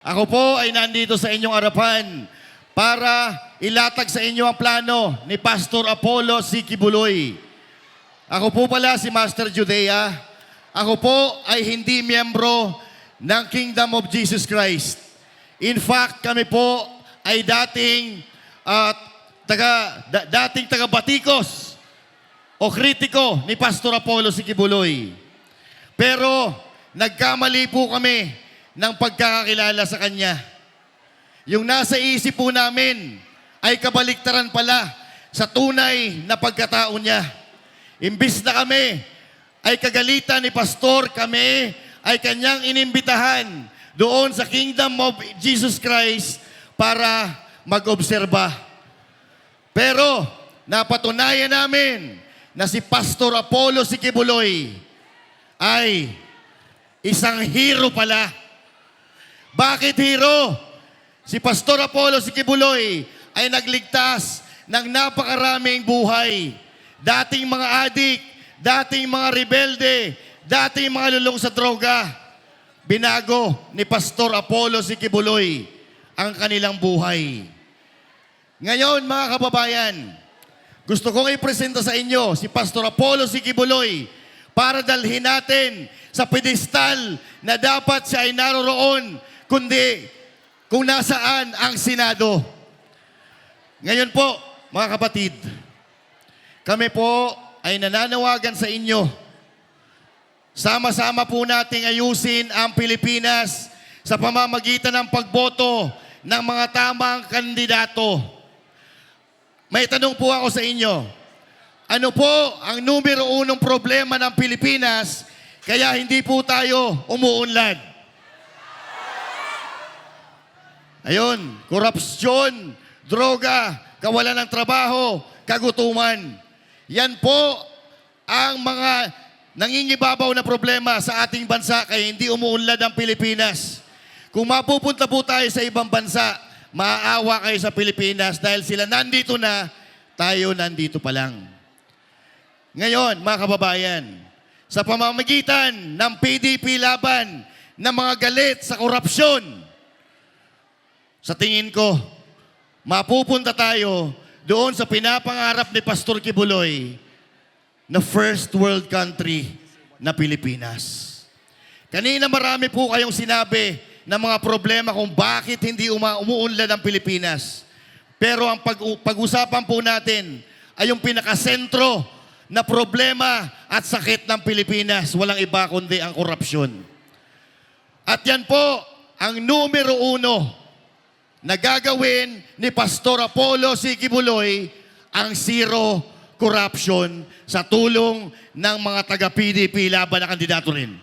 Ako po ay nandito sa inyong harapan para ilatag sa inyo ang plano ni Pastor Apollo C. Quiboloy. Ako po pala si Master Judea. Ako po ay hindi miyembro ng Kingdom of Jesus Christ. In fact, kami po ay dating taga-batikos o kritiko ni Pastor Apollo C. Quiboloy. Pero nagkamali po kami ng pagkakakilala sa Kanya. Yung nasa isip po namin ay kabaliktaran pala sa tunay na pagkatao niya. Imbis na kami ay kagalitan ni Pastor, kami ay Kanyang inimbitahan doon sa Kingdom of Jesus Christ para mag-obserba. Pero napatunayan namin na si Pastor Apollo C. Quiboloy ay isang hero pala. Bakit hero? Si Pastor Apollo C. Quiboloy ay nagligtas ng napakaraming buhay. Dating mga adik, dating mga rebelde, dating mga lulong sa droga. Binago ni Pastor Apollo C. Quiboloy ang kanilang buhay. Ngayon mga kababayan, gusto kong ipresenta sa inyo si Pastor Apollo C. Quiboloy para dalhin natin sa pedestal na dapat siya ay naroroon, kundi kung nasaan ang Senado. Ngayon po, mga kapatid, kami po ay nananawagan sa inyo. Sama-sama po nating ayusin ang Pilipinas sa pamamagitan ng pagboto ng mga tamang kandidato. May tanong po ako sa inyo. Ano po ang numero unong problema ng Pilipinas kaya hindi po tayo umuunlad? Ayun, korupsyon, droga, kawalan ng trabaho, kagutuman. Yan po ang mga nangingibabaw na problema sa ating bansa kaya hindi umuunlad ang Pilipinas. Kung mapupunta po tayo sa ibang bansa, maaawa kayo sa Pilipinas dahil sila nandito na, tayo nandito pa lang. Ngayon, mga kababayan, sa pamamagitan ng PDP laban ng mga galit sa korupsyon, sa tingin ko, mapupunta tayo doon sa pinapangarap ni Pastor Quiboloy na first world country na Pilipinas. Kanina marami po kayong sinabi ng mga problema kung bakit hindi umuunlad ang Pilipinas. Pero ang pag-usapan po natin ay yung pinakasentro na problema at sakit ng Pilipinas. Walang iba kundi ang korupsyon. At yan po ang numero uno na gagawin ni Pastor Apollo C. Quiboloy, ang zero corruption sa tulong ng mga taga-PDP laban na kandidato rin.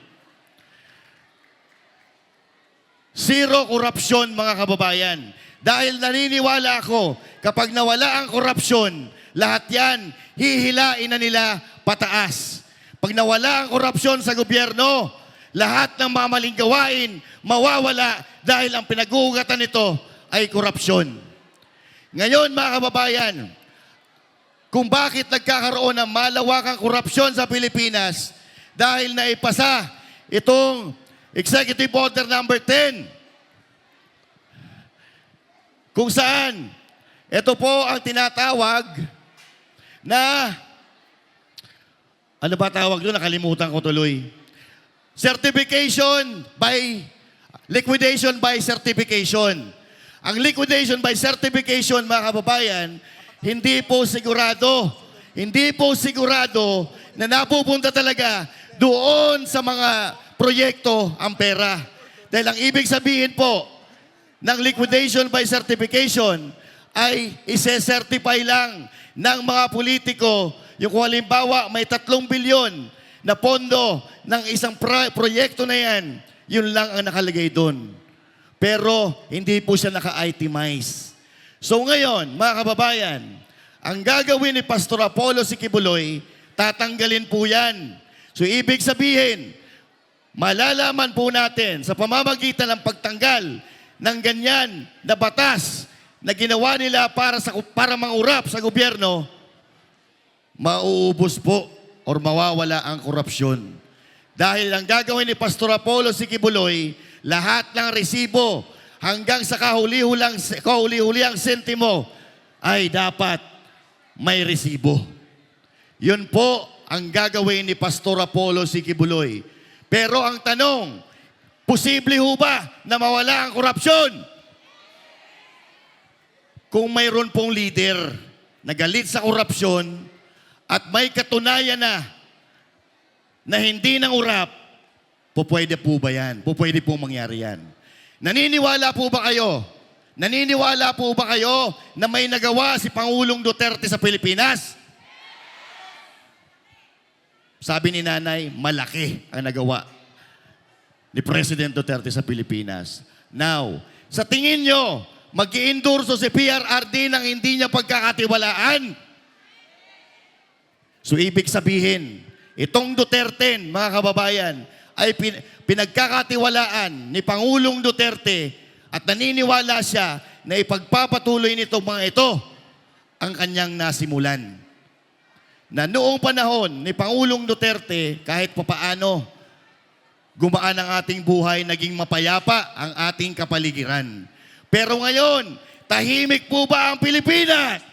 Zero corruption, mga kababayan. Dahil naniniwala ako, kapag nawala ang korupsyon, lahat yan, hihilain na nila pataas. Pag nawala ang korupsyon sa gobyerno, lahat ng mamaling gawain mawawala dahil ang pinag-uugatan nito ay korupsyon. Ngayon, mga kababayan, kung bakit nagkakaroon ng malawakang korupsyon sa Pilipinas dahil naipasa itong Executive Order number 10, kung saan ito po ang tinatawag na, ano ba tawag doon? Nakalimutan ko tuloy. Liquidation by certification. Ang liquidation by certification, mga kababayan, hindi po sigurado na napupunta talaga doon sa mga proyekto ang pera. Dahil ang ibig sabihin po ng liquidation by certification ay ise-certify lang ng mga politiko yung kung halimbawa may 3 bilyon na pondo ng isang proyekto na yan, yun lang ang nakalagay doon. Pero hindi po siya naka-itemize. So ngayon, mga kababayan, ang gagawin ni Pastor Apollo C. Quiboloy, tatanggalin po yan. So ibig sabihin, malalaman po natin sa pamamagitan ng pagtanggal ng ganyan na batas na ginawa nila para mangurap sa gobyerno, mauubos po or mawawala ang korupsyon. Dahil ang gagawin ni Pastor Apollo C. Quiboloy, lahat ng resibo hanggang sa kahuli-hulihang sentimo ay dapat may resibo. Yun po ang gagawin ni Pastor Apollo C. Kibuloy. Pero ang tanong, posible ho ba na mawala ang korupsyon? Kung mayroon pong leader na galit sa korupsyon at may katunayan na hindi nang urap, pupwede po ba yan? Pupwede po mangyari yan. Naniniwala po ba kayo? Naniniwala po ba kayo na may nagawa si Pangulong Duterte sa Pilipinas? Sabi ni nanay, malaki ang nagawa ni President Duterte sa Pilipinas. Now, sa tingin nyo, mag-i-endorso si PRRD ng hindi niya pagkakatiwalaan? So, ibig sabihin, itong Duterte, mga kababayan, ay pinagkakatiwalaan ni Pangulong Duterte at naniniwala siya na ipagpapatuloy nitong mga ito ang kanyang nasimulan. Na noong panahon ni Pangulong Duterte, kahit papaano, gumaan ang ating buhay, naging mapayapa ang ating kapaligiran. Pero ngayon, tahimik po ba ang Pilipinas?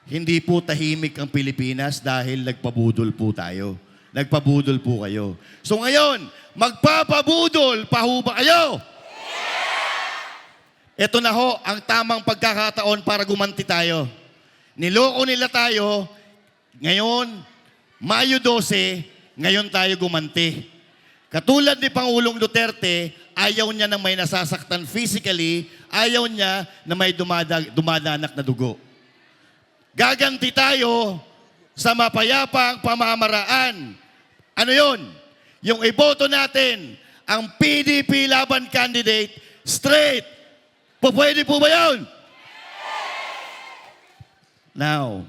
Hindi po tahimik ang Pilipinas dahil nagpabudol po tayo. Nagpabudol po kayo. So ngayon, magpapabudol pa ho ba kayo? Ito na ho ang tamang pagkakataon para gumanti tayo. Niloko nila tayo, ngayon, Mayo 12, ngayon tayo gumanti. Katulad ni Pangulong Duterte, ayaw niya na may nasasaktan physically, ayaw niya na may dumadanak na dugo. Gaganti tayo sa mapayapang pamamaraan. Ano yun? Yung iboto natin, ang PDP laban candidate, straight. Pwede po ba yun? Now,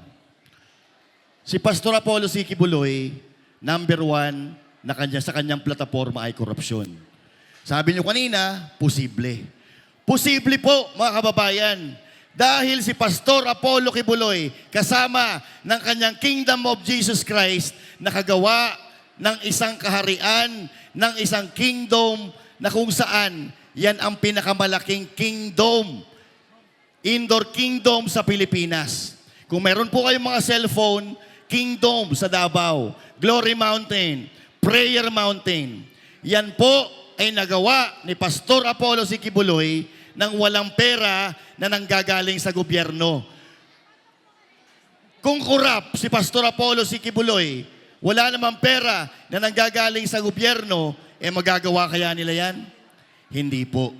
si Pastor Apollo C. Kibuloy, number 1 sa kanyang plataforma ay korupsyon. Sabi niyo kanina, posible. Posible po, mga kababayan. Dahil si Pastor Apollo Kibuloy, kasama ng kanyang Kingdom of Jesus Christ, nakagawa ng isang kaharian, ng isang kingdom na kung saan yan ang pinakamalaking kingdom, indoor kingdom sa Pilipinas. Kung meron po kayong mga cellphone, kingdom sa Davao, Glory Mountain, Prayer Mountain. Yan po ay nagawa ni Pastor Apollo C. Kibuloy nang walang pera na nanggagaling sa gobyerno. Kung kurap si Pastor Apollo C. Kibuloy, wala namang pera na nanggagaling sa gobyerno, magagawa kaya nila yan? Hindi po.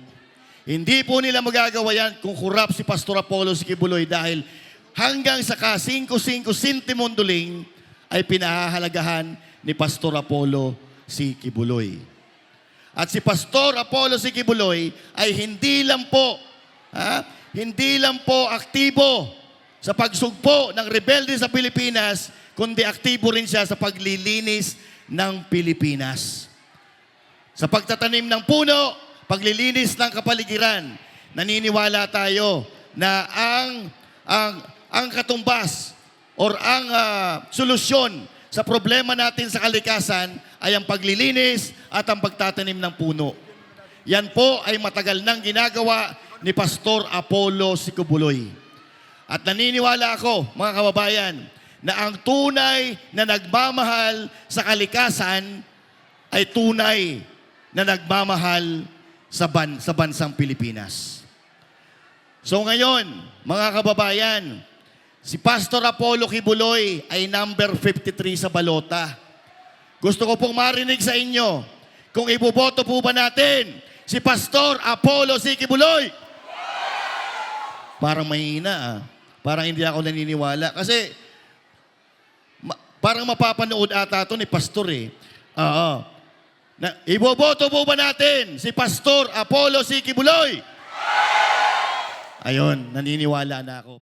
Hindi po nila magagawa yan kung kurap si Pastor Apollo C. Kibuloy dahil hanggang sa ka-5 sentimong duling ay pinahahalagahan ni Pastor Apollo C. Kibuloy. At si Pastor Apollo C. Kibuloy ay hindi lang po aktibo sa pagsugpo ng rebelde sa Pilipinas, kundi aktibo rin siya sa paglilinis ng Pilipinas. Sa pagtatanim ng puno, paglilinis ng kapaligiran, naniniwala tayo na ang katumbas or ang solusyon sa problema natin sa kalikasan ay ang paglilinis at ang pagtatanim ng puno. Yan po ay matagal nang ginagawa ni Pastor Apollo C. Kibuloy. At naniniwala ako, mga kababayan, na ang tunay na nagmamahal sa kalikasan ay tunay na nagmamahal sa bansang Pilipinas. So ngayon, mga kababayan, si Pastor Apollo Kibuloy ay number 53 sa balota. Gusto ko pong marinig sa inyo, kung iboboto po ba natin si Pastor Apollo C. Kibuloy? Parang mahina Parang hindi ako naniniwala. Kasi parang mapapanood ata ito ni Pastor Iboboto po ba natin si Pastor Apollo C. Kibuloy? Ayun, naniniwala na ako.